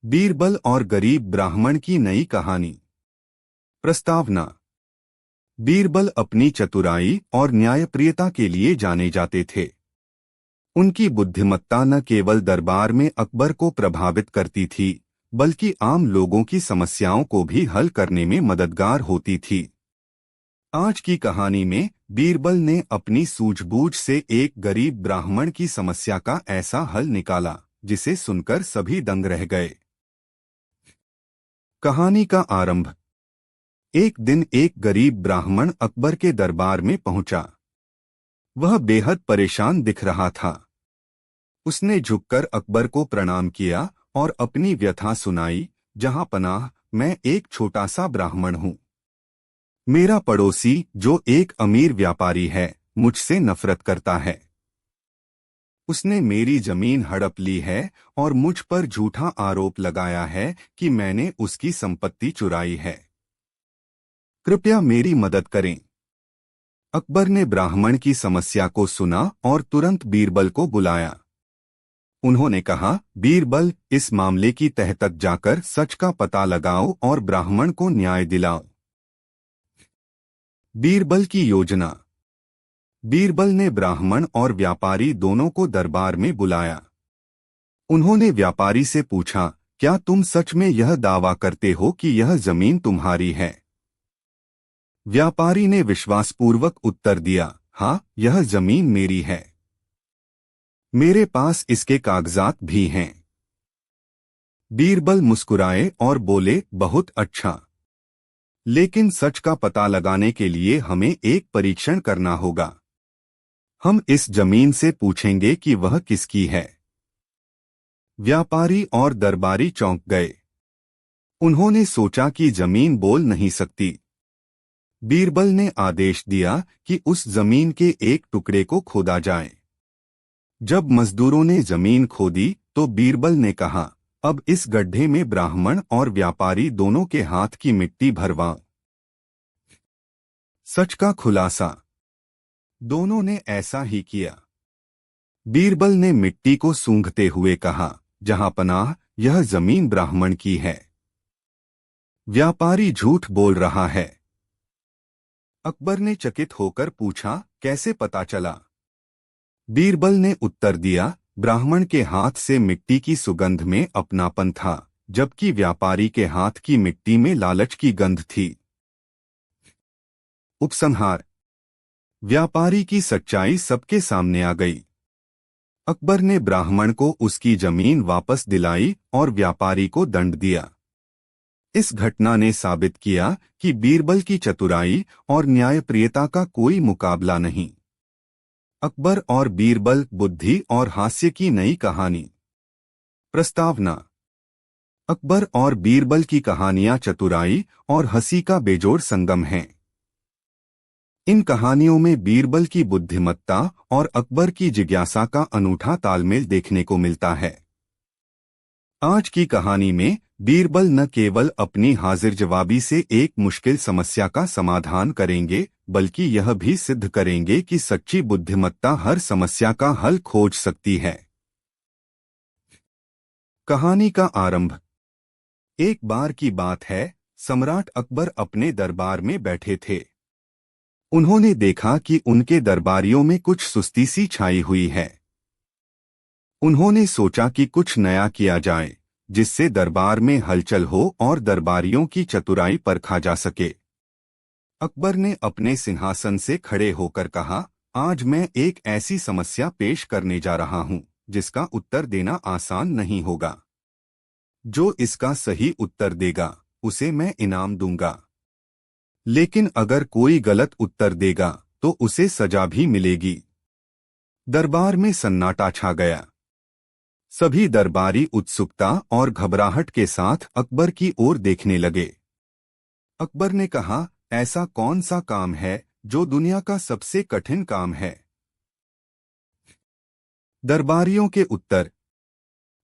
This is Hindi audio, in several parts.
बीरबल और गरीब ब्राह्मण की नई कहानी। प्रस्तावना। बीरबल अपनी चतुराई और न्यायप्रियता के लिए जाने जाते थे। उनकी बुद्धिमत्ता न केवल दरबार में अकबर को प्रभावित करती थी, बल्कि आम लोगों की समस्याओं को भी हल करने में मददगार होती थी। आज की कहानी में बीरबल ने अपनी सूझबूझ से एक गरीब ब्राह्मण की समस्या का ऐसा हल निकाला जिसे सुनकर सभी दंग रह गए। कहानी का आरंभ। एक दिन एक गरीब ब्राह्मण अकबर के दरबार में पहुंचा। वह बेहद परेशान दिख रहा था। उसने झुककर अकबर को प्रणाम किया और अपनी व्यथा सुनाई। जहां पनाह, मैं एक छोटा सा ब्राह्मण हूं। मेरा पड़ोसी, जो एक अमीर व्यापारी है, मुझसे नफरत करता है। उसने मेरी जमीन हड़प ली है और मुझ पर झूठा आरोप लगाया है कि मैंने उसकी संपत्ति चुराई है। कृपया मेरी मदद करें। अकबर ने ब्राह्मण की समस्या को सुना और तुरंत बीरबल को बुलाया। उन्होंने कहा, बीरबल, इस मामले की तह तक जाकर सच का पता लगाओ और ब्राह्मण को न्याय दिलाओ। बीरबल की योजना। बीरबल ने ब्राह्मण और व्यापारी दोनों को दरबार में बुलाया। उन्होंने व्यापारी से पूछा, क्या तुम सच में यह दावा करते हो कि यह जमीन तुम्हारी है? व्यापारी ने विश्वासपूर्वक उत्तर दिया, हाँ, यह जमीन मेरी है। मेरे पास इसके कागजात भी हैं। बीरबल मुस्कुराए और बोले, बहुत अच्छा। लेकिन सच का पता लगाने के लिए हमें एक परीक्षण करना होगा। हम इस जमीन से पूछेंगे कि वह किसकी है। व्यापारी और दरबारी चौंक गए। उन्होंने सोचा कि जमीन बोल नहीं सकती। बीरबल ने आदेश दिया कि उस जमीन के एक टुकड़े को खोदा जाए। जब मजदूरों ने जमीन खोदी तो बीरबल ने कहा, अब इस गड्ढे में ब्राह्मण और व्यापारी दोनों के हाथ की मिट्टी भरवा। सच का खुलासा। दोनों ने ऐसा ही किया। बीरबल ने मिट्टी को सूंघते हुए कहा, जहां पनाह, यह जमीन ब्राह्मण की है। व्यापारी झूठ बोल रहा है। अकबर ने चकित होकर पूछा, कैसे पता चला? बीरबल ने उत्तर दिया, ब्राह्मण के हाथ से मिट्टी की सुगंध में अपनापन था, जबकि व्यापारी के हाथ की मिट्टी में लालच की गंध थी। उपसंहार। व्यापारी की सच्चाई सबके सामने आ गई। अकबर ने ब्राह्मण को उसकी जमीन वापस दिलाई और व्यापारी को दंड दिया। इस घटना ने साबित किया कि बीरबल की चतुराई और न्यायप्रियता का कोई मुकाबला नहीं। अकबर और बीरबल, बुद्धि और हास्य की नई कहानी। प्रस्तावना। अकबर और बीरबल की कहानियां चतुराई और हंसी का बेजोड़ संगम हैं। इन कहानियों में बीरबल की बुद्धिमत्ता और अकबर की जिज्ञासा का अनूठा तालमेल देखने को मिलता है। आज की कहानी में बीरबल न केवल अपनी हाजिर जवाबी से एक मुश्किल समस्या का समाधान करेंगे, बल्कि यह भी सिद्ध करेंगे कि सच्ची बुद्धिमत्ता हर समस्या का हल खोज सकती है। कहानी का आरंभ। एक बार की बात है, सम्राट अकबर अपने दरबार में बैठे थे। उन्होंने देखा कि उनके दरबारियों में कुछ सुस्ती सी छाई हुई है। उन्होंने सोचा कि कुछ नया किया जाए, जिससे दरबार में हलचल हो और दरबारियों की चतुराई परखा जा सके। अकबर ने अपने सिंहासन से खड़े होकर कहा, आज मैं एक ऐसी समस्या पेश करने जा रहा हूं, जिसका उत्तर देना आसान नहीं होगा। जो इसका सही उत्तर देगा, उसे मैं इनाम दूंगा। लेकिन अगर कोई गलत उत्तर देगा, तो उसे सजा भी मिलेगी। दरबार में सन्नाटा छा गया। सभी दरबारी उत्सुकता और घबराहट के साथ अकबर की ओर देखने लगे। अकबर ने कहा, ऐसा कौन सा काम है जो दुनिया का सबसे कठिन काम है? दरबारियों के उत्तर।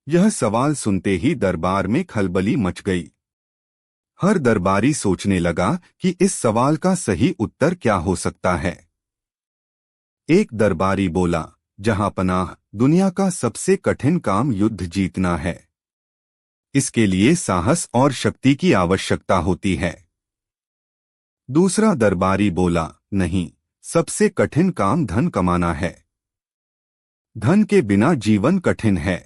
यह सवाल सुनते ही दरबार में खलबली मच गई। हर दरबारी सोचने लगा कि इस सवाल का सही उत्तर क्या हो सकता है। एक दरबारी बोला, जहां पनाह, दुनिया का सबसे कठिन काम युद्ध जीतना है। इसके लिए साहस और शक्ति की आवश्यकता होती है। दूसरा दरबारी बोला, नहीं, सबसे कठिन काम धन कमाना है। धन के बिना जीवन कठिन है।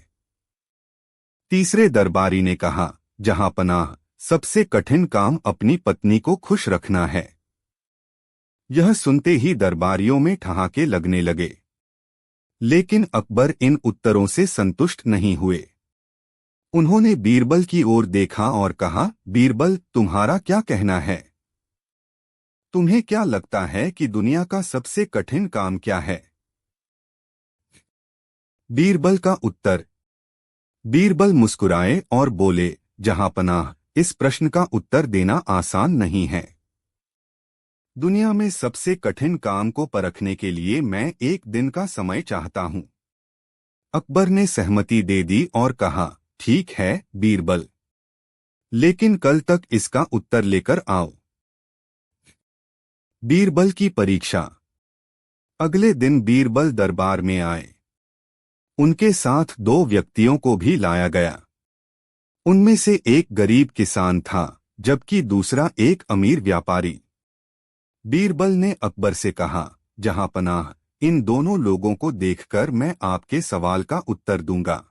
तीसरे दरबारी ने कहा, जहांपनाह, सबसे कठिन काम अपनी पत्नी को खुश रखना है। यह सुनते ही दरबारियों में ठहाके लगने लगे। लेकिन अकबर इन उत्तरों से संतुष्ट नहीं हुए। उन्होंने बीरबल की ओर देखा और कहा, बीरबल, तुम्हारा क्या कहना है? तुम्हें क्या लगता है कि दुनिया का सबसे कठिन काम क्या है? बीरबल का उत्तर। बीरबल मुस्कुराए और बोले, जहांपनाह, इस प्रश्न का उत्तर देना आसान नहीं है। दुनिया में सबसे कठिन काम को परखने के लिए मैं एक दिन का समय चाहता हूं। अकबर ने सहमति दे दी और कहा, ठीक है बीरबल, लेकिन कल तक इसका उत्तर लेकर आओ। बीरबल की परीक्षा। अगले दिन बीरबल दरबार में आए। उनके साथ 2 व्यक्तियों को भी लाया गया। उनमें से एक गरीब किसान था, जबकि दूसरा एक अमीर व्यापारी। बीरबल ने अकबर से कहा, जहांपनाह, इन दोनों लोगों को देखकर मैं आपके सवाल का उत्तर दूंगा।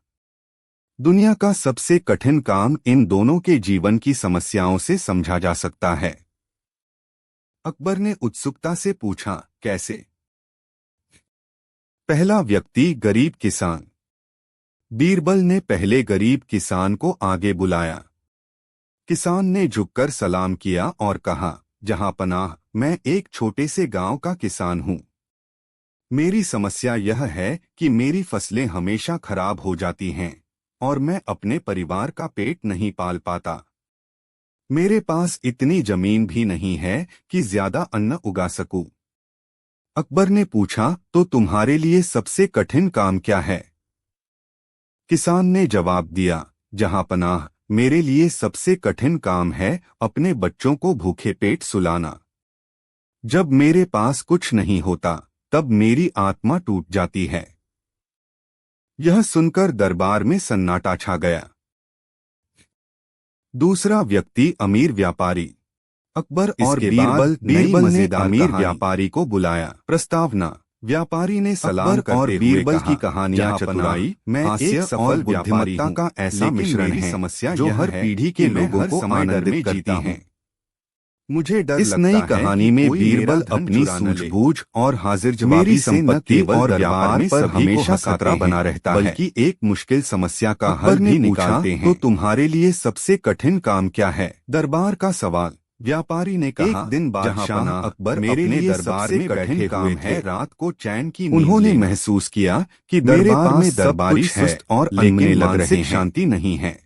दुनिया का सबसे कठिन काम इन दोनों के जीवन की समस्याओं से समझा जा सकता है। अकबर ने उत्सुकता से पूछा, कैसे? पहला व्यक्ति, गरीब किसान। बीरबल ने पहले गरीब किसान को आगे बुलाया। किसान ने झुककर सलाम किया और कहा, जहांपनाह, मैं एक छोटे से गांव का किसान हूं। मेरी समस्या यह है कि मेरी फसलें हमेशा खराब हो जाती हैं और मैं अपने परिवार का पेट नहीं पाल पाता। मेरे पास इतनी जमीन भी नहीं है कि ज्यादा अन्न उगा सकूं। अकबर ने पूछा, तो तुम्हारे लिए सबसे कठिन काम क्या है? किसान ने जवाब दिया, जहांपनाह, मेरे लिए सबसे कठिन काम है अपने बच्चों को भूखे पेट सुलाना। जब मेरे पास कुछ नहीं होता, तब मेरी आत्मा टूट जाती है। यह सुनकर दरबार में सन्नाटा छा गया। दूसरा व्यक्ति, अमीर व्यापारी। अकबर और बीरबल ने अमीर व्यापारी को बुलाया। प्रस्तावना। व्यापारी ने सलाम और बीरबल की कहानियां चतुराई, मैं एक सफल बुद्धिमत्ता का ऐसा मिश्रण है समस्या जो हर पीढ़ी के लोगों को आनंदित करती है। मुझे डर इस नई कहानी में बीरबल अपनी सूझबूझ और हाजिर जवाबी संपत्ति और व्यापार पर हमेशा खतरा बना रहता है, बल्कि एक मुश्किल समस्या का हल भी निकालते हैं। तो तुम्हारे लिए सबसे कठिन काम क्या है? दरबार का सवाल। व्यापारी ने कहा, एक दिन बादशाह अकबर मेरे लिए दरबार में कठिन काम है रात को चैन की। उन्होंने महसूस किया कि दरबार में दरबारी सुस्त और अनमने लग रहे हैं, शांति नहीं है।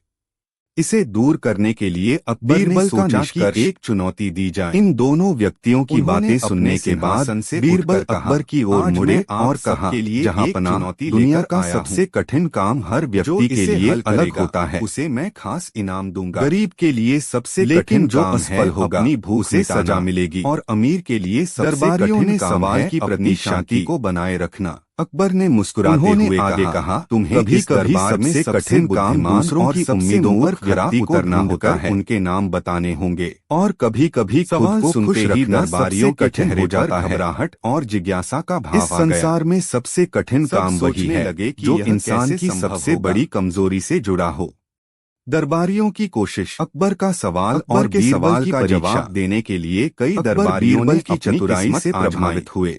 इसे दूर करने के लिए अकबर ने सोचा कि एक चुनौती दी जाए। इन दोनों व्यक्तियों की बातें सुनने के बाद बीरबल अकबर की ओर मुड़े और कहा, जहांपनाह, दुनिया का सबसे कठिन काम हर व्यक्ति के लिए अलग होता है, उसे मैं खास इनाम दूंगा। गरीब के लिए सबसे कठिन जो असफल होगा, अपनी भूख से सजा मिलेगी, और अमीर के लिए दरबारियों ने सवाल की अपनी शांति को बनाए रखना। अकबर ने मुस्कुराते हुए आगे कहा, तुम्हें कभी कभी सबसे कठिन काम दूसरों की उम्मीदों पर खरा उतरना होता है, उनके नाम बताने होंगे, और कभी कभी खुद को सुनते ही दरबारियों के चेहरे पर घबराहट और जिज्ञासा का भाव आ गया। इस संसार में सबसे कठिन काम वही है जो इंसान की सबसे बड़ी कमजोरी से जुड़ा हो। दरबारियों की कोशिश। अकबर का सवाल और बीरबल का जवाब देने के लिए कई दरबारियों ने अपनी चतुराई से प्रभावित हुए।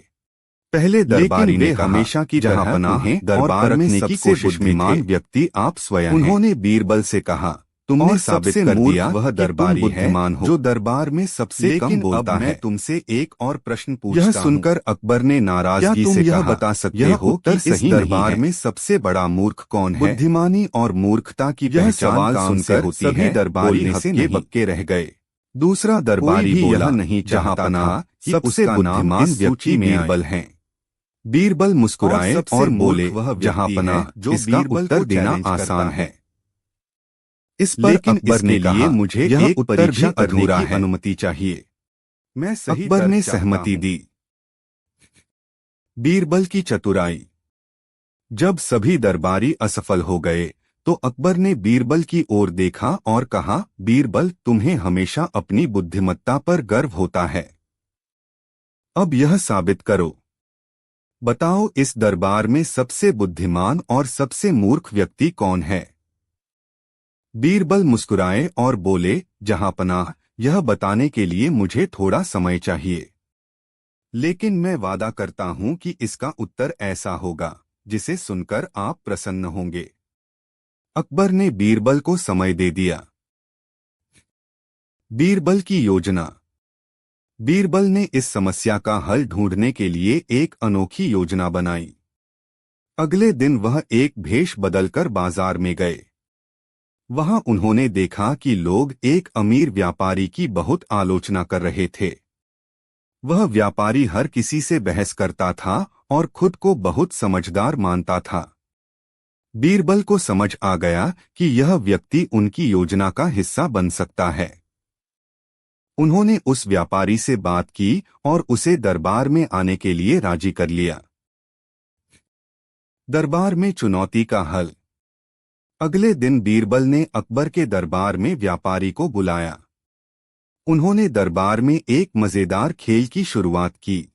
पहले दरबारी ने हमेशा की जहांपनाह दरबार में सबसे बुद्धिमान व्यक्ति आप स्वयं हैं। उन्होंने बीरबल से कहा, तुमने साबित कर दिया वह दरबारी है जो दरबार में सबसे कम बोलता है। मैं तुमसे एक और प्रश्न पूछता हूं। यह सुनकर अकबर ने नाराजगी से कहा, बता सकते हो कि इस दरबार में सबसे बड़ा मूर्ख कौन है? बुद्धिमानी और मूर्खता की पहचान काम से होती है। दरबारी हक्के बक्के रह गए। दूसरा दरबारी बोला, नहीं जहांपनाह, सबसे बुद्धिमान व्यक्ति बीरबल हैं। बीरबल मुस्कुराए और बोले, जहांपनाह, इसका उत्तर देना आसान है। इस पर अकबर ने कहा, मुझे यह उत्तर भी अधूरा है, अनुमति चाहिए। मैं सही अकबर ने सहमति दी। बीरबल की चतुराई। जब सभी दरबारी असफल हो गए तो अकबर ने बीरबल की ओर देखा और कहा, बीरबल, तुम्हें हमेशा अपनी बुद्धिमत्ता पर गर्व होता है। अब यह साबित करो। बताओ, इस दरबार में सबसे बुद्धिमान और सबसे मूर्ख व्यक्ति कौन है? बीरबल मुस्कुराए और बोले, जहांपनाह, यह बताने के लिए मुझे थोड़ा समय चाहिए, लेकिन मैं वादा करता हूं कि इसका उत्तर ऐसा होगा जिसे सुनकर आप प्रसन्न होंगे। अकबर ने बीरबल को समय दे दिया। बीरबल की योजना। बीरबल ने इस समस्या का हल ढूंढने के लिए एक अनोखी योजना बनाई। अगले दिन वह एक भेष बदलकर बाजार में गए। वहां उन्होंने देखा कि लोग एक अमीर व्यापारी की बहुत आलोचना कर रहे थे। वह व्यापारी हर किसी से बहस करता था और खुद को बहुत समझदार मानता था। बीरबल को समझ आ गया कि यह व्यक्ति उनकी योजना का हिस्सा बन सकता है। उन्होंने उस व्यापारी से बात की और उसे दरबार में आने के लिए राजी कर लिया। दरबार में चुनौती का हल। अगले दिन बीरबल ने अकबर के दरबार में व्यापारी को बुलाया। उन्होंने दरबार में एक मजेदार खेल की शुरुआत की।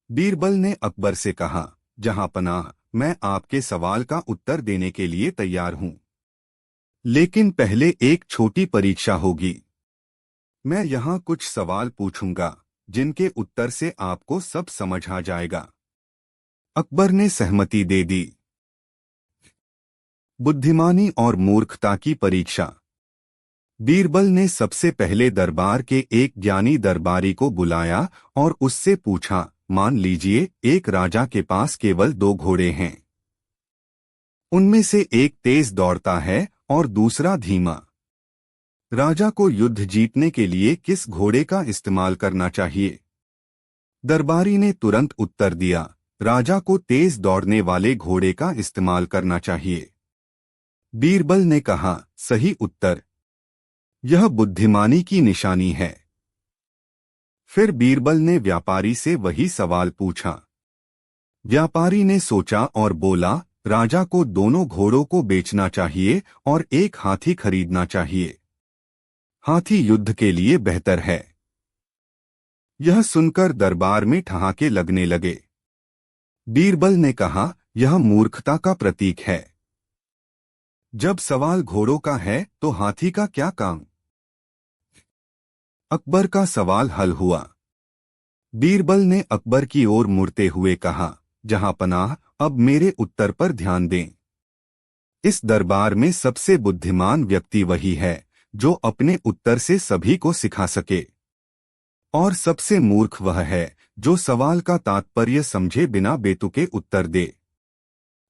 बीरबल ने अकबर से कहा, जहांपनाह, मैं आपके सवाल का उत्तर देने के लिए तैयार हूं, लेकिन पहले एक छोटी परीक्षा होगी। मैं यहाँ कुछ सवाल पूछूंगा जिनके उत्तर से आपको सब समझ आ जाएगा। अकबर ने सहमति दे दी। बुद्धिमानी और मूर्खता की परीक्षा। बीरबल ने सबसे पहले दरबार के एक ज्ञानी दरबारी को बुलाया और उससे पूछा, मान लीजिए एक राजा के पास केवल 2 घोड़े हैं। उनमें से एक तेज दौड़ता है और दूसरा धीमा। राजा को युद्ध जीतने के लिए किस घोड़े का इस्तेमाल करना चाहिए? दरबारी ने तुरंत उत्तर दिया, राजा को तेज दौड़ने वाले घोड़े का इस्तेमाल करना चाहिए। बीरबल ने कहा, सही उत्तर। यह बुद्धिमानी की निशानी है। फिर बीरबल ने व्यापारी से वही सवाल पूछा। व्यापारी ने सोचा और बोला, राजा को दोनों घोड़ों को बेचना चाहिए और एक हाथी खरीदना चाहिए। हाथी युद्ध के लिए बेहतर है। यह सुनकर दरबार में ठहाके लगने लगे। बीरबल ने कहा, यह मूर्खता का प्रतीक है। जब सवाल घोड़ों का है तो हाथी का क्या काम? अकबर का सवाल हल हुआ। बीरबल ने अकबर की ओर मुड़ते हुए कहा, जहांपनाह, अब मेरे उत्तर पर ध्यान दें। इस दरबार में सबसे बुद्धिमान व्यक्ति वही है जो अपने उत्तर से सभी को सिखा सके, और सबसे मूर्ख वह है जो सवाल का तात्पर्य समझे बिना बेतुके उत्तर दे।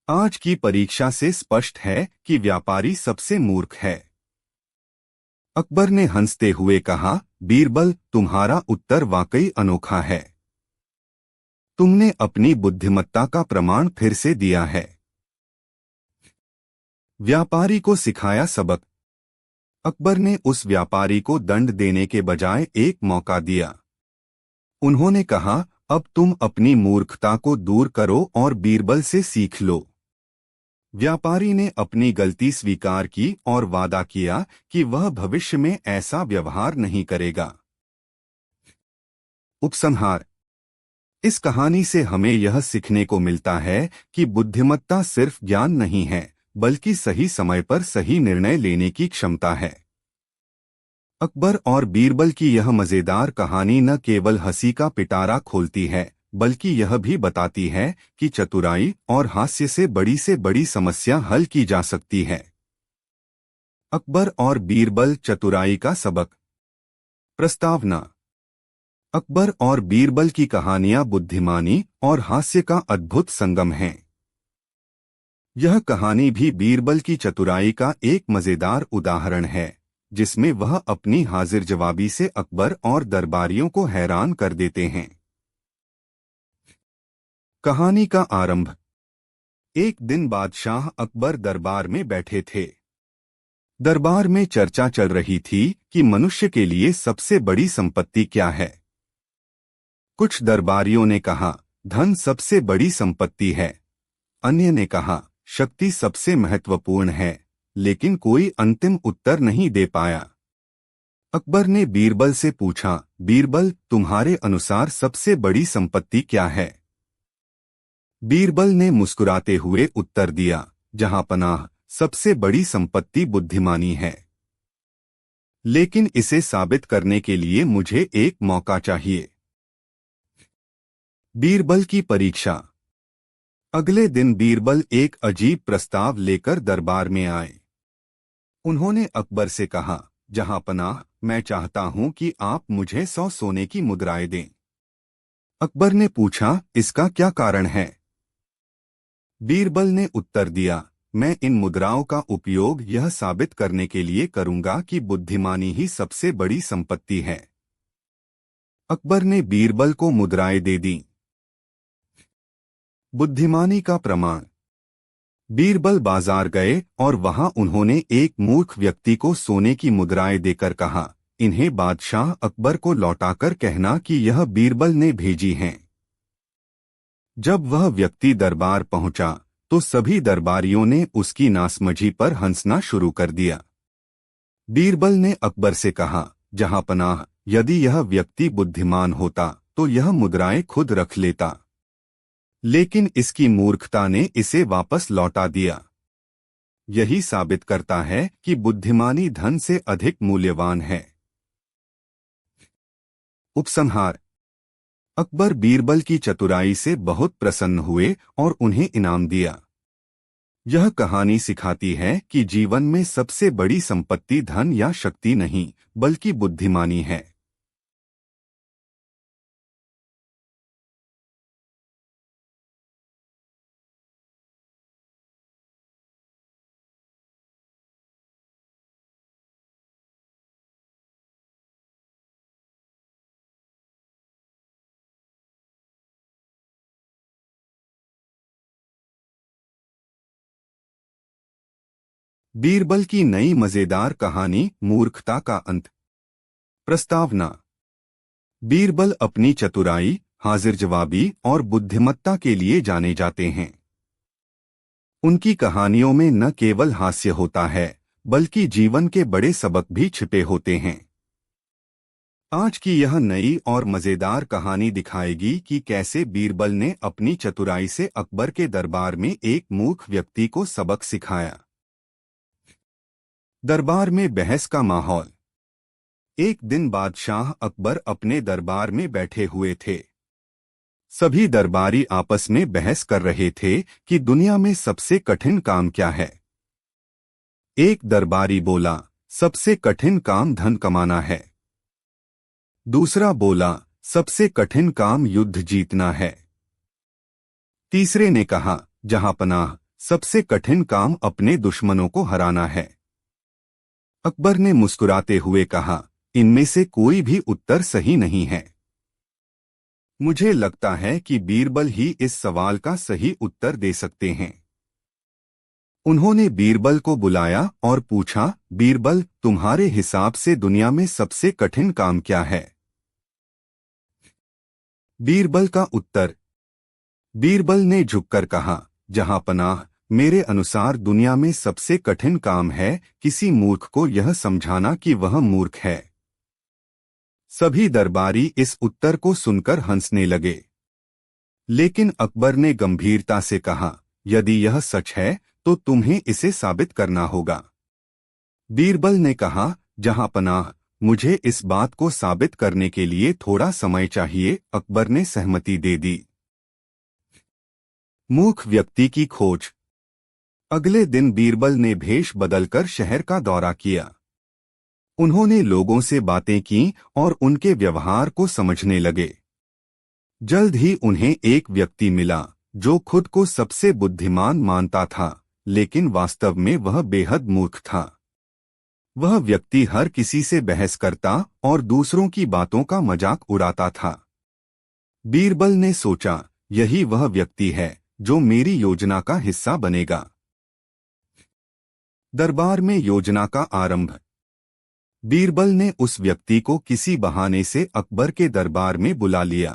आज की परीक्षा से स्पष्ट है कि व्यापारी सबसे मूर्ख है। अकबर ने हंसते हुए कहा, बीरबल, तुम्हारा उत्तर वाकई अनोखा है। तुमने अपनी बुद्धिमत्ता का प्रमाण फिर से दिया है। व्यापारी को सिखाया सबक। अकबर ने उस व्यापारी को दंड देने के बजाय एक मौका दिया। उन्होंने कहा, अब तुम अपनी मूर्खता को दूर करो और बीरबल से सीख लो। व्यापारी ने अपनी गलती स्वीकार की और वादा किया कि वह भविष्य में ऐसा व्यवहार नहीं करेगा। उपसंहार। इस कहानी से हमें यह सीखने को मिलता है कि बुद्धिमत्ता सिर्फ ज्ञान नहीं है, बल्कि सही समय पर सही निर्णय लेने की क्षमता है। अकबर और बीरबल की यह मजेदार कहानी न केवल हंसी का पिटारा खोलती है, बल्कि यह भी बताती है कि चतुराई और हास्य से बड़ी समस्या हल की जा सकती है। अकबर और बीरबल, चतुराई का सबक। प्रस्तावना। अकबर और बीरबल की कहानियां बुद्धिमानी और हास्य का अद्भुत संगम हैं। यह कहानी भी बीरबल की चतुराई का एक मजेदार उदाहरण है, जिसमें वह अपनी हाजिर जवाबी से अकबर और दरबारियों को हैरान कर देते हैं। कहानी का आरंभ। एक दिन बादशाह अकबर दरबार में बैठे थे। दरबार में चर्चा चल रही थी कि मनुष्य के लिए सबसे बड़ी संपत्ति क्या है। कुछ दरबारियों ने कहा, धन सबसे बड़ी संपत्ति है। अन्य ने कहा, शक्ति सबसे महत्वपूर्ण है, लेकिन कोई अंतिम उत्तर नहीं दे पाया। अकबर ने बीरबल से पूछा, बीरबल, तुम्हारे अनुसार सबसे बड़ी संपत्ति क्या है? बीरबल ने मुस्कुराते हुए उत्तर दिया, जहांपनाह, सबसे बड़ी संपत्ति बुद्धिमानी है। लेकिन इसे साबित करने के लिए मुझे एक मौका चाहिए। बीरबल की परीक्षा। अगले दिन बीरबल एक अजीब प्रस्ताव लेकर दरबार में आए। उन्होंने अकबर से कहा, जहांपनाह, मैं चाहता हूं कि आप मुझे 100 सोने की मुद्राएं दें। अकबर ने पूछा, इसका क्या कारण है? बीरबल ने उत्तर दिया, मैं इन मुद्राओं का उपयोग यह साबित करने के लिए करूंगा कि बुद्धिमानी ही सबसे बड़ी संपत्ति है। अकबर ने बीरबल को मुद्राएं दे दी। बुद्धिमानी का प्रमाण। बीरबल बाजार गए और वहां उन्होंने एक मूर्ख व्यक्ति को सोने की मुद्राएं देकर कहा, इन्हें बादशाह अकबर को लौटाकर कहना कि यह बीरबल ने भेजी हैं। जब वह व्यक्ति दरबार पहुंचा तो सभी दरबारियों ने उसकी नासमझी पर हंसना शुरू कर दिया। बीरबल ने अकबर से कहा, जहांपनाह, यदि यह व्यक्ति बुद्धिमान होता तो यह मुद्राएं खुद रख लेता, लेकिन इसकी मूर्खता ने इसे वापस लौटा दिया। यही साबित करता है कि बुद्धिमानी धन से अधिक मूल्यवान है। उपसंहार। अकबर बीरबल की चतुराई से बहुत प्रसन्न हुए और उन्हें इनाम दिया। यह कहानी सिखाती है कि जीवन में सबसे बड़ी संपत्ति धन या शक्ति नहीं, बल्कि बुद्धिमानी है। बीरबल की नई मजेदार कहानी, मूर्खता का अंत। प्रस्तावना। बीरबल अपनी चतुराई, हाजिर जवाबी और बुद्धिमत्ता के लिए जाने जाते हैं। उनकी कहानियों में न केवल हास्य होता है, बल्कि जीवन के बड़े सबक भी छिपे होते हैं। आज की यह नई और मजेदार कहानी दिखाएगी कि कैसे बीरबल ने अपनी चतुराई से अकबर के दरबार में एक मूर्ख व्यक्ति को सबक सिखाया। दरबार में बहस का माहौल। एक दिन बादशाह अकबर अपने दरबार में बैठे हुए थे। सभी दरबारी आपस में बहस कर रहे थे कि दुनिया में सबसे कठिन काम क्या है। एक दरबारी बोला, सबसे कठिन काम धन कमाना है। दूसरा बोला, सबसे कठिन काम युद्ध जीतना है। तीसरे ने कहा, जहांपनाह, सबसे कठिन काम अपने दुश्मनों को हराना है। अकबर ने मुस्कुराते हुए कहा, इनमें से कोई भी उत्तर सही नहीं है। मुझे लगता है कि बीरबल ही इस सवाल का सही उत्तर दे सकते हैं। उन्होंने बीरबल को बुलाया और पूछा, बीरबल, तुम्हारे हिसाब से दुनिया में सबसे कठिन काम क्या है? बीरबल का उत्तर। बीरबल ने झुककर कहा, जहांपनाह, मेरे अनुसार दुनिया में सबसे कठिन काम है किसी मूर्ख को यह समझाना कि वह मूर्ख है। सभी दरबारी इस उत्तर को सुनकर हंसने लगे। लेकिन अकबर ने गंभीरता से कहा, यदि यह सच है तो तुम्हें इसे साबित करना होगा। बीरबल ने कहा, जहांपनाह, मुझे इस बात को साबित करने के लिए थोड़ा समय चाहिए। अकबर ने सहमति दे दी। मूर्ख व्यक्ति की खोज। अगले दिन बीरबल ने भेष बदलकर शहर का दौरा किया। उन्होंने लोगों से बातें की और उनके व्यवहार को समझने लगे। जल्द ही उन्हें एक व्यक्ति मिला जो खुद को सबसे बुद्धिमान मानता था, लेकिन वास्तव में वह बेहद मूर्ख था। वह व्यक्ति हर किसी से बहस करता और दूसरों की बातों का मजाक उड़ाता था। बीरबल ने सोचा, यही वह व्यक्ति है जो मेरी योजना का हिस्सा बनेगा। दरबार में योजना का आरंभ। बीरबल ने उस व्यक्ति को किसी बहाने से अकबर के दरबार में बुला लिया।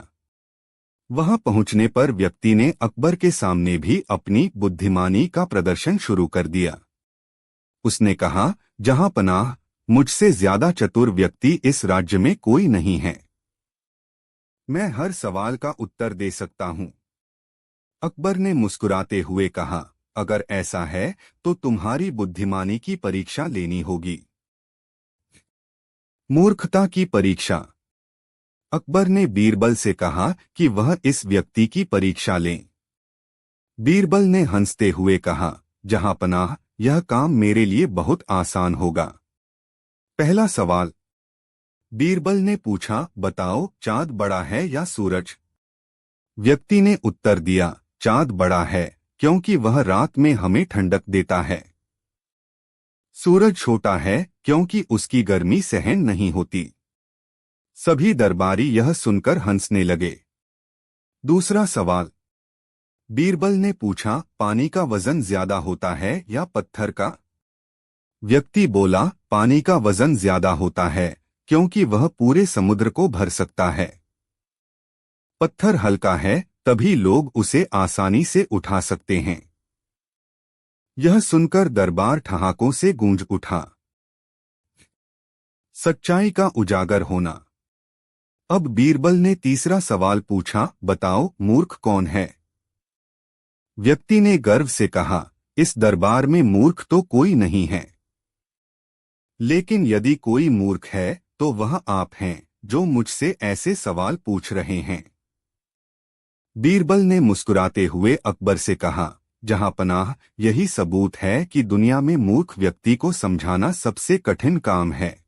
वहां पहुंचने पर व्यक्ति ने अकबर के सामने भी अपनी बुद्धिमानी का प्रदर्शन शुरू कर दिया। उसने कहा, जहां पनाह, मुझसे ज्यादा चतुर व्यक्ति इस राज्य में कोई नहीं है। मैं हर सवाल का उत्तर दे सकता हूं। अकबर ने मुस्कुराते हुए कहा, अगर ऐसा है तो तुम्हारी बुद्धिमानी की परीक्षा लेनी होगी। मूर्खता की परीक्षा। अकबर ने बीरबल से कहा कि वह इस व्यक्ति की परीक्षा लें। बीरबल ने हंसते हुए कहा, जहां पनाह, यह काम मेरे लिए बहुत आसान होगा। पहला सवाल। बीरबल ने पूछा, बताओ, चांद बड़ा है या सूरज? व्यक्ति ने उत्तर दिया, चांद बड़ा है, क्योंकि वह रात में हमें ठंडक देता है। सूरज छोटा है, क्योंकि उसकी गर्मी सहन नहीं होती। सभी दरबारी यह सुनकर हंसने लगे। दूसरा सवाल। बीरबल ने पूछा, पानी का वजन ज्यादा होता है या पत्थर का? व्यक्ति बोला, पानी का वजन ज्यादा होता है, क्योंकि वह पूरे समुद्र को भर सकता है। पत्थर हल्का है, तभी लोग उसे आसानी से उठा सकते हैं। यह सुनकर दरबार ठहाकों से गूंज उठा। सच्चाई का उजागर होना। अब बीरबल ने तीसरा सवाल पूछा, बताओ, मूर्ख कौन है? व्यक्ति ने गर्व से कहा, इस दरबार में मूर्ख तो कोई नहीं है। लेकिन यदि कोई मूर्ख है तो वह आप हैं, जो मुझसे ऐसे सवाल पूछ रहे हैं। बीरबल ने मुस्कुराते हुए अकबर से कहा, जहां पनाह, यही सबूत है कि दुनिया में मूर्ख व्यक्ति को समझाना सबसे कठिन काम है।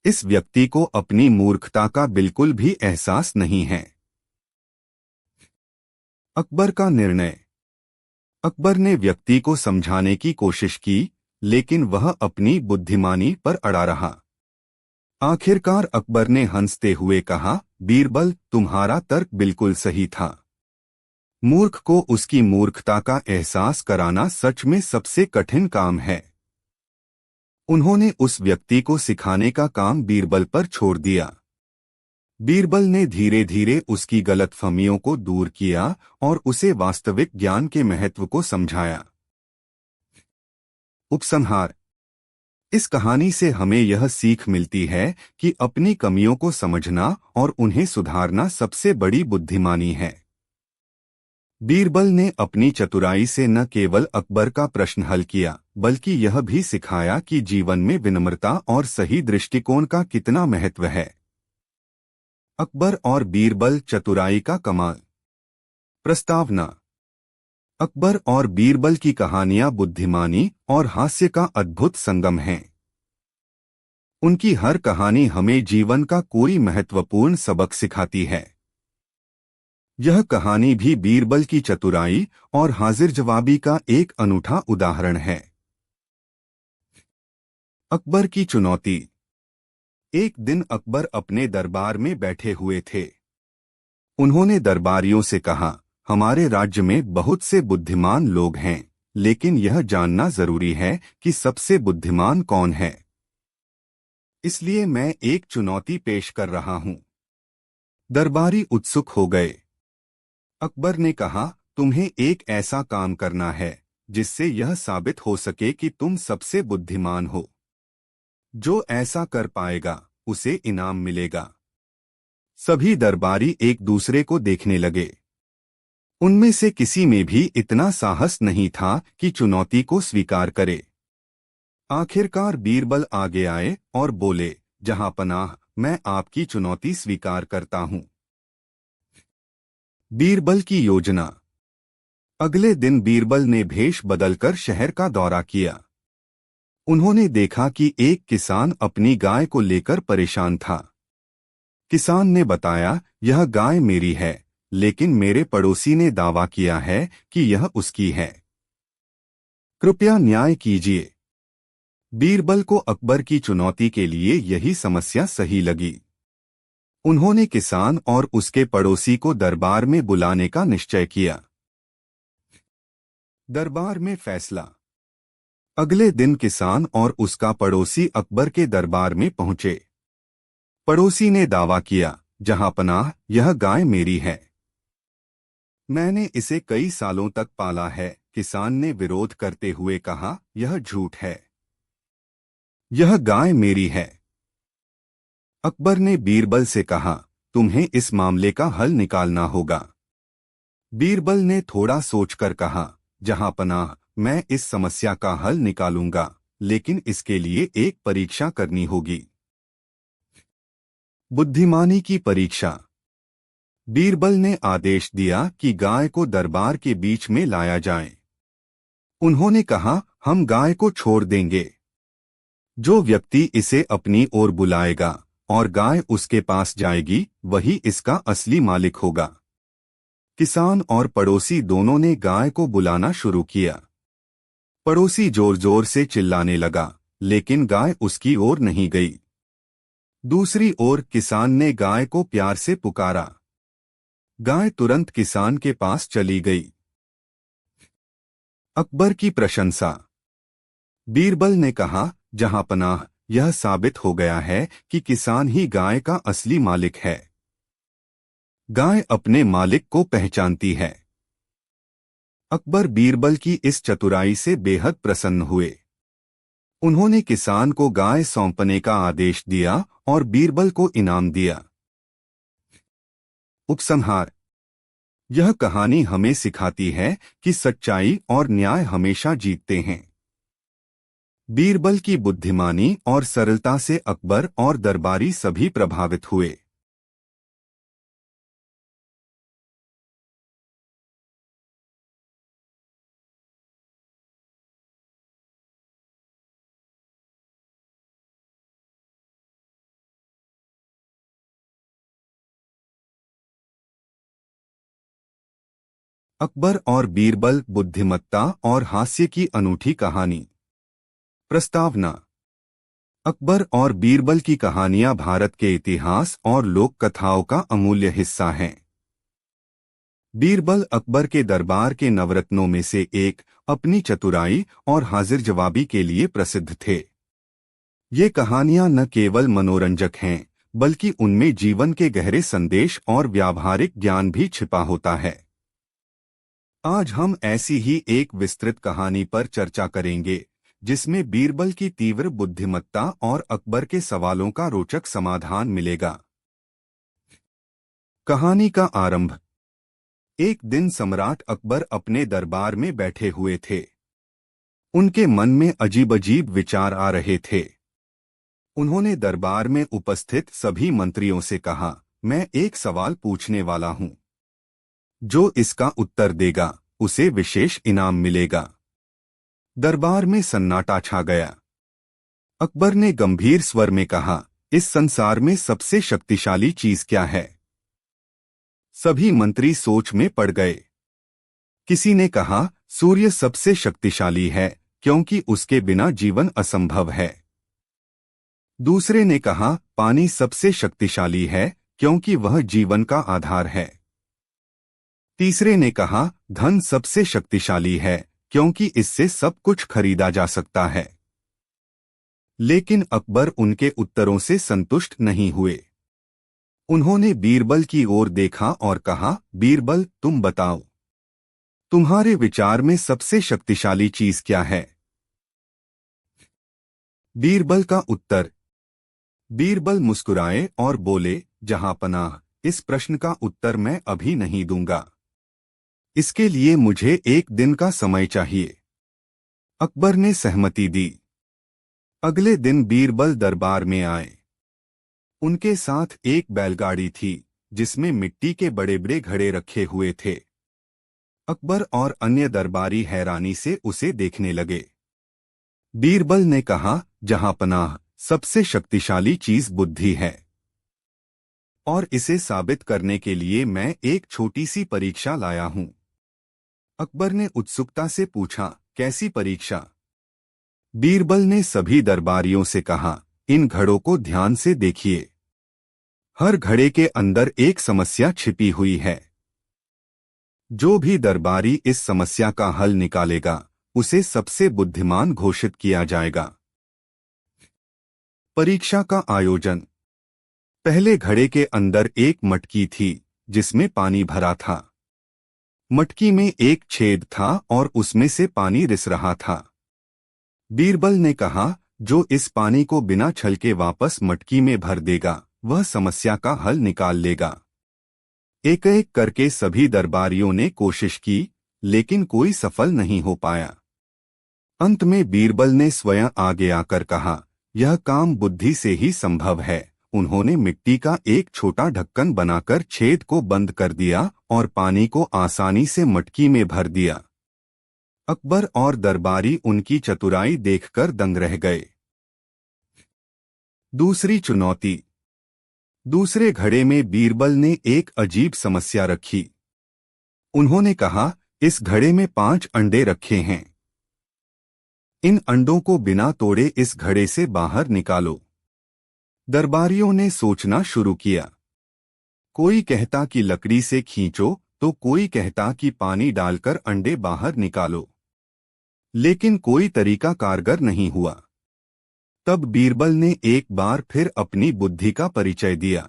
इस व्यक्ति को अपनी मूर्खता का बिल्कुल भी एहसास नहीं है। अकबर का निर्णय। अकबर ने व्यक्ति को समझाने की कोशिश की, लेकिन वह अपनी बुद्धिमानी पर अड़ा रहा। आखिरकार अकबर ने हंसते हुए कहा, बीरबल, तुम्हारा तर्क बिल्कुल सही था। मूर्ख को उसकी मूर्खता का एहसास कराना सच में सबसे कठिन काम है। उन्होंने उस व्यक्ति को सिखाने का काम बीरबल पर छोड़ दिया। बीरबल ने धीरे धीरे उसकी गलतफहमियों को दूर किया और उसे वास्तविक ज्ञान के महत्व को समझाया। उपसंहार। इस कहानी से हमें यह सीख मिलती है कि अपनी कमियों को समझना और उन्हें सुधारना सबसे बड़ी बुद्धिमानी है। बीरबल ने अपनी चतुराई से न केवल अकबर का प्रश्न हल किया, बल्कि यह भी सिखाया कि जीवन में विनम्रता और सही दृष्टिकोण का कितना महत्व है। अकबर और बीरबल, चतुराई का कमाल। प्रस्तावना। अकबर और बीरबल की कहानियां बुद्धिमानी और हास्य का अद्भुत संगम हैं। उनकी हर कहानी हमें जीवन का कोई महत्वपूर्ण सबक सिखाती है। यह कहानी भी बीरबल की चतुराई और हाजिर जवाबी का एक अनूठा उदाहरण है। अकबर की चुनौती। एक दिन अकबर अपने दरबार में बैठे हुए थे। उन्होंने दरबारियों से कहा, हमारे राज्य में बहुत से बुद्धिमान लोग हैं, लेकिन यह जानना जरूरी है कि सबसे बुद्धिमान कौन है। इसलिए मैं एक चुनौती पेश कर रहा हूं। दरबारी उत्सुक हो गए। अकबर ने कहा, तुम्हें एक ऐसा काम करना है जिससे यह साबित हो सके कि तुम सबसे बुद्धिमान हो। जो ऐसा कर पाएगा उसे इनाम मिलेगा। सभी दरबारी एक दूसरे को देखने लगे। उनमें से किसी में भी इतना साहस नहीं था कि चुनौती को स्वीकार करे। आखिरकार बीरबल आगे आए और बोले, जहां पनाह, मैं आपकी चुनौती स्वीकार करता हूं। बीरबल की योजना। अगले दिन बीरबल ने भेष बदलकर शहर का दौरा किया। उन्होंने देखा कि एक किसान अपनी गाय को लेकर परेशान था। किसान ने बताया, यह गाय मेरी है, लेकिन मेरे पड़ोसी ने दावा किया है कि यह उसकी है। कृपया न्याय कीजिए। बीरबल को अकबर की चुनौती के लिए यही समस्या सही लगी। उन्होंने किसान और उसके पड़ोसी को दरबार में बुलाने का निश्चय किया। दरबार में फैसला। अगले दिन किसान और उसका पड़ोसी अकबर के दरबार में पहुंचे। पड़ोसी ने दावा किया, जहांपनाह, यह गाय मेरी है। मैंने इसे कई सालों तक पाला है। किसान ने विरोध करते हुए कहा, यह झूठ है। यह गाय मेरी है। अकबर ने बीरबल से कहा, तुम्हें इस मामले का हल निकालना होगा। बीरबल ने थोड़ा सोचकर कहा, जहांपनाह, मैं इस समस्या का हल निकालूंगा, लेकिन इसके लिए एक परीक्षा करनी होगी। बुद्धिमानी की परीक्षा। बीरबल ने आदेश दिया कि गाय को दरबार के बीच में लाया जाए। उन्होंने कहा, हम गाय को छोड़ देंगे। जो व्यक्ति इसे अपनी ओर बुलाएगा और गाय उसके पास जाएगी, वही इसका असली मालिक होगा। किसान और पड़ोसी दोनों ने गाय को बुलाना शुरू किया। पड़ोसी जोर जोर से चिल्लाने लगा, लेकिन गाय उसकी ओर नहीं गई। दूसरी ओर किसान ने गाय को प्यार से पुकारा। गाय तुरंत किसान के पास चली गई। अकबर की प्रशंसा। बीरबल ने कहा, जहांपनाह, यह साबित हो गया है कि किसान ही गाय का असली मालिक है। गाय अपने मालिक को पहचानती है। अकबर बीरबल की इस चतुराई से बेहद प्रसन्न हुए। उन्होंने किसान को गाय सौंपने का आदेश दिया और बीरबल को इनाम दिया। उपसंहार। यह कहानी हमें सिखाती है कि सच्चाई और न्याय हमेशा जीतते हैं। बीरबल की बुद्धिमानी और सरलता से अकबर और दरबारी सभी प्रभावित हुए। अकबर और बीरबल, बुद्धिमत्ता और हास्य की अनूठी कहानी। प्रस्तावना। अकबर और बीरबल की कहानियां भारत के इतिहास और लोक कथाओं का अमूल्य हिस्सा हैं। बीरबल अकबर के दरबार के नवरत्नों में से एक, अपनी चतुराई और हाजिर जवाबी के लिए प्रसिद्ध थे। ये कहानियां न केवल मनोरंजक हैं, बल्कि उनमें जीवन के गहरे संदेश और व्यावहारिक ज्ञान भी छिपा होता है। आज हम ऐसी ही एक विस्तृत कहानी पर चर्चा करेंगे, जिसमें बीरबल की तीव्र बुद्धिमत्ता और अकबर के सवालों का रोचक समाधान मिलेगा। कहानी का आरंभ। एक दिन सम्राट अकबर अपने दरबार में बैठे हुए थे। उनके मन में अजीब-अजीब विचार आ रहे थे। उन्होंने दरबार में उपस्थित सभी मंत्रियों से कहा, मैं एक सवाल पूछने वाला हूं। जो इसका उत्तर देगा, उसे विशेष इनाम मिलेगा। दरबार में सन्नाटा छा गया। अकबर ने गंभीर स्वर में कहा, इस संसार में सबसे शक्तिशाली चीज क्या है? सभी मंत्री सोच में पड़ गए। किसी ने कहा, सूर्य सबसे शक्तिशाली है, क्योंकि उसके बिना जीवन असंभव है। दूसरे ने कहा, पानी सबसे शक्तिशाली है, क्योंकि वह जीवन का आधार है। तीसरे ने कहा, धन सबसे शक्तिशाली है, क्योंकि इससे सब कुछ खरीदा जा सकता है। लेकिन अकबर उनके उत्तरों से संतुष्ट नहीं हुए। उन्होंने बीरबल की ओर देखा और कहा, बीरबल, तुम बताओ, तुम्हारे विचार में सबसे शक्तिशाली चीज क्या है? बीरबल का उत्तर। बीरबल मुस्कुराए और बोले, जहांपनाह, इस प्रश्न का उत्तर मैं अभी नहीं दूंगा। इसके लिए मुझे एक दिन का समय चाहिए। अकबर ने सहमति दी। अगले दिन बीरबल दरबार में आए। उनके साथ एक बैलगाड़ी थी, जिसमें मिट्टी के बड़े बड़े घड़े रखे हुए थे। अकबर और अन्य दरबारी हैरानी से उसे देखने लगे। बीरबल ने कहा, जहांपनाह, सबसे शक्तिशाली चीज बुद्धि है, और इसे साबित करने के लिए मैं एक छोटी सी परीक्षा लाया हूं। अकबर ने उत्सुकता से पूछा, कैसी परीक्षा? बीरबल ने सभी दरबारियों से कहा, इन घड़ों को ध्यान से देखिए। हर घड़े के अंदर एक समस्या छिपी हुई है। जो भी दरबारी इस समस्या का हल निकालेगा, उसे सबसे बुद्धिमान घोषित किया जाएगा। परीक्षा का आयोजन। पहले घड़े के अंदर एक मटकी थी जिसमें पानी भरा था। मटकी में एक छेद था और उसमें से पानी रिस रहा था। बीरबल ने कहा, जो इस पानी को बिना छलके वापस मटकी में भर देगा वह समस्या का हल निकाल लेगा। एक एक करके सभी दरबारियों ने कोशिश की, लेकिन कोई सफल नहीं हो पाया। अंत में बीरबल ने स्वयं आगे आकर कहा, यह काम बुद्धि से ही संभव है। उन्होंने मिट्टी का एक छोटा ढक्कन बनाकर छेद को बंद कर दिया और पानी को आसानी से मटकी में भर दिया। अकबर और दरबारी उनकी चतुराई देखकर दंग रह गए। दूसरी चुनौती। दूसरे घड़े में बीरबल ने एक अजीब समस्या रखी। उन्होंने कहा, इस घड़े में 5 अंडे रखे हैं। इन अंडों को बिना तोड़े इस घड़े से बाहर निकालो। दरबारियों ने सोचना शुरू किया। कोई कहता कि लकड़ी से खींचो तो कोई कहता कि पानी डालकर अंडे बाहर निकालो, लेकिन कोई तरीका कारगर नहीं हुआ। तब बीरबल ने एक बार फिर अपनी बुद्धि का परिचय दिया।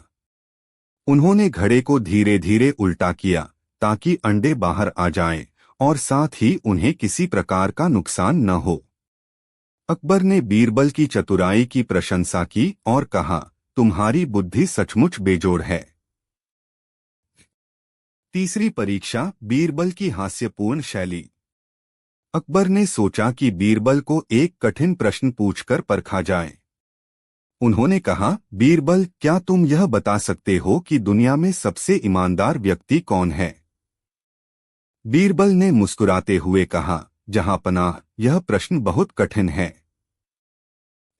उन्होंने घड़े को धीरे धीरे उल्टा किया ताकि अंडे बाहर आ जाएं और साथ ही उन्हें किसी प्रकार का नुकसान न हो। अकबर ने बीरबल की चतुराई की प्रशंसा की और कहा, तुम्हारी बुद्धि सचमुच बेजोड़ है। तीसरी परीक्षा, बीरबल की हास्यपूर्ण शैली। अकबर ने सोचा कि बीरबल को एक कठिन प्रश्न पूछकर परखा जाए। उन्होंने कहा, बीरबल, क्या तुम यह बता सकते हो कि दुनिया में सबसे ईमानदार व्यक्ति कौन है? बीरबल ने मुस्कुराते हुए कहा, जहांपनाह, यह प्रश्न बहुत कठिन है।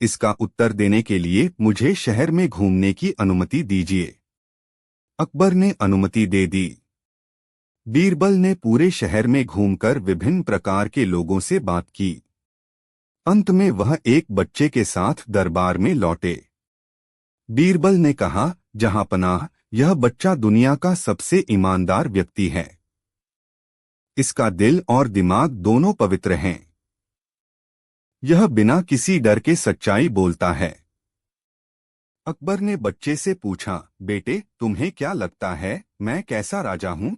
इसका उत्तर देने के लिए मुझे शहर में घूमने की अनुमति दीजिए। अकबर ने अनुमति दे दी। बीरबल ने पूरे शहर में घूमकर विभिन्न प्रकार के लोगों से बात की। अंत में वह एक बच्चे के साथ दरबार में लौटे। बीरबल ने कहा, जहांपनाह, यह बच्चा दुनिया का सबसे ईमानदार व्यक्ति है। इसका दिल और दिमाग दोनों पवित्र हैं। यह बिना किसी डर के सच्चाई बोलता है। अकबर ने बच्चे से पूछा, बेटे, तुम्हें क्या लगता है मैं कैसा राजा हूं?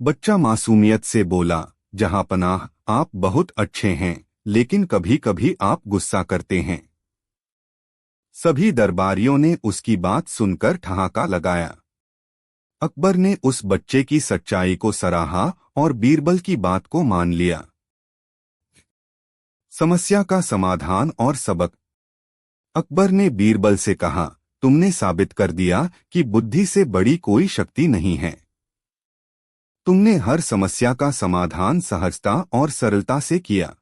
बच्चा मासूमियत से बोला, जहांपनाह, आप बहुत अच्छे हैं, लेकिन कभी कभी आप गुस्सा करते हैं। सभी दरबारियों ने उसकी बात सुनकर ठहाका लगाया। अकबर ने उस बच्चे की सच्चाई को सराहा और बीरबल की बात को मान लिया। समस्या का समाधान और सबक। अकबर ने बीरबल से कहा, तुमने साबित कर दिया कि बुद्धि से बड़ी कोई शक्ति नहीं है। तुमने हर समस्या का समाधान सहजता और सरलता से किया।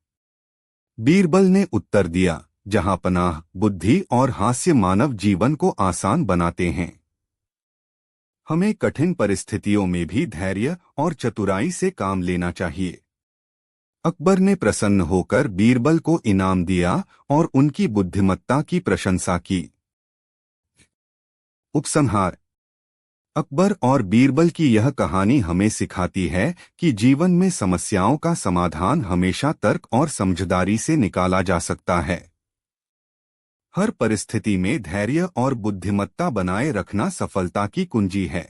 बीरबल ने उत्तर दिया, जहांपनाह, बुद्धि और हास्य मानव जीवन को आसान बनाते हैं। हमें कठिन परिस्थितियों में भी धैर्य और चतुराई से काम लेना चाहिए। अकबर ने प्रसन्न होकर बीरबल को इनाम दिया और उनकी बुद्धिमत्ता की प्रशंसा की। उपसंहार। अकबर और बीरबल की यह कहानी हमें सिखाती है कि जीवन में समस्याओं का समाधान हमेशा तर्क और समझदारी से निकाला जा सकता है। हर परिस्थिति में धैर्य और बुद्धिमत्ता बनाए रखना सफलता की कुंजी है।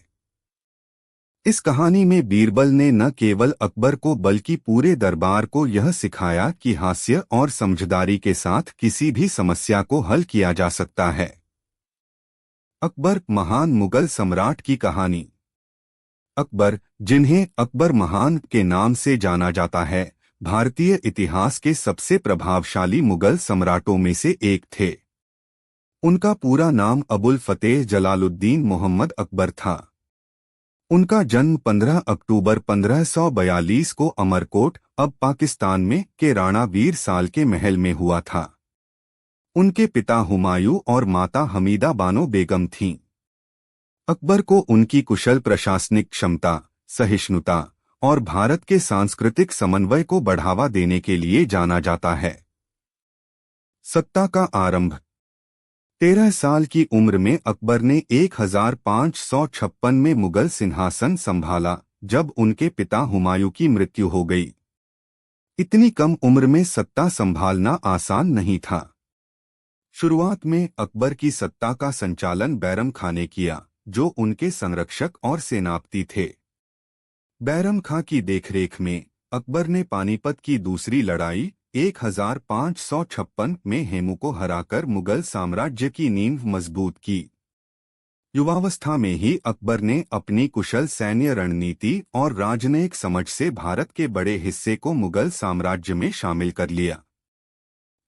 इस कहानी में बीरबल ने न केवल अकबर को बल्कि पूरे दरबार को यह सिखाया कि हास्य और समझदारी के साथ किसी भी समस्या को हल किया जा सकता है। अकबर, महान मुगल सम्राट की कहानी। अकबर, जिन्हें अकबर महान के नाम से जाना जाता है, भारतीय इतिहास के सबसे प्रभावशाली मुगल सम्राटों में से एक थे। उनका पूरा नाम अबुल फतेह जलालुद्दीन मोहम्मद अकबर था। उनका जन्म 15 अक्टूबर 1542 को अमरकोट, अब पाकिस्तान में, के राणा वीर साल के महल में हुआ था। उनके पिता हुमायूं और माता हमीदा बानो बेगम थीं। अकबर को उनकी कुशल प्रशासनिक क्षमता, सहिष्णुता और भारत के सांस्कृतिक समन्वय को बढ़ावा देने के लिए जाना जाता है। सत्ता का आरंभ। 13 साल की उम्र में अकबर ने 1556 में मुगल सिंहासन संभाला, जब उनके पिता हुमायूं की मृत्यु हो गई। इतनी कम उम्र में सत्ता संभालना आसान नहीं था। शुरुआत में अकबर की सत्ता का संचालन बैरम खां ने किया, जो उनके संरक्षक और सेनापति थे। बैरम खां की देखरेख में अकबर ने पानीपत की दूसरी लड़ाई 1556 में हेमू को हराकर मुगल साम्राज्य की नींव मजबूत की। युवावस्था में ही अकबर ने अपनी कुशल सैन्य रणनीति और राजनयिक समझ से भारत के बड़े हिस्से को मुगल साम्राज्य में शामिल कर लिया।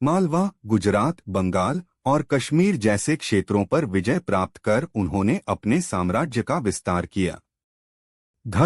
मालवा, गुजरात, बंगाल और कश्मीर जैसे क्षेत्रों पर विजय प्राप्त कर उन्होंने अपने साम्राज्य का विस्तार किया। धर्म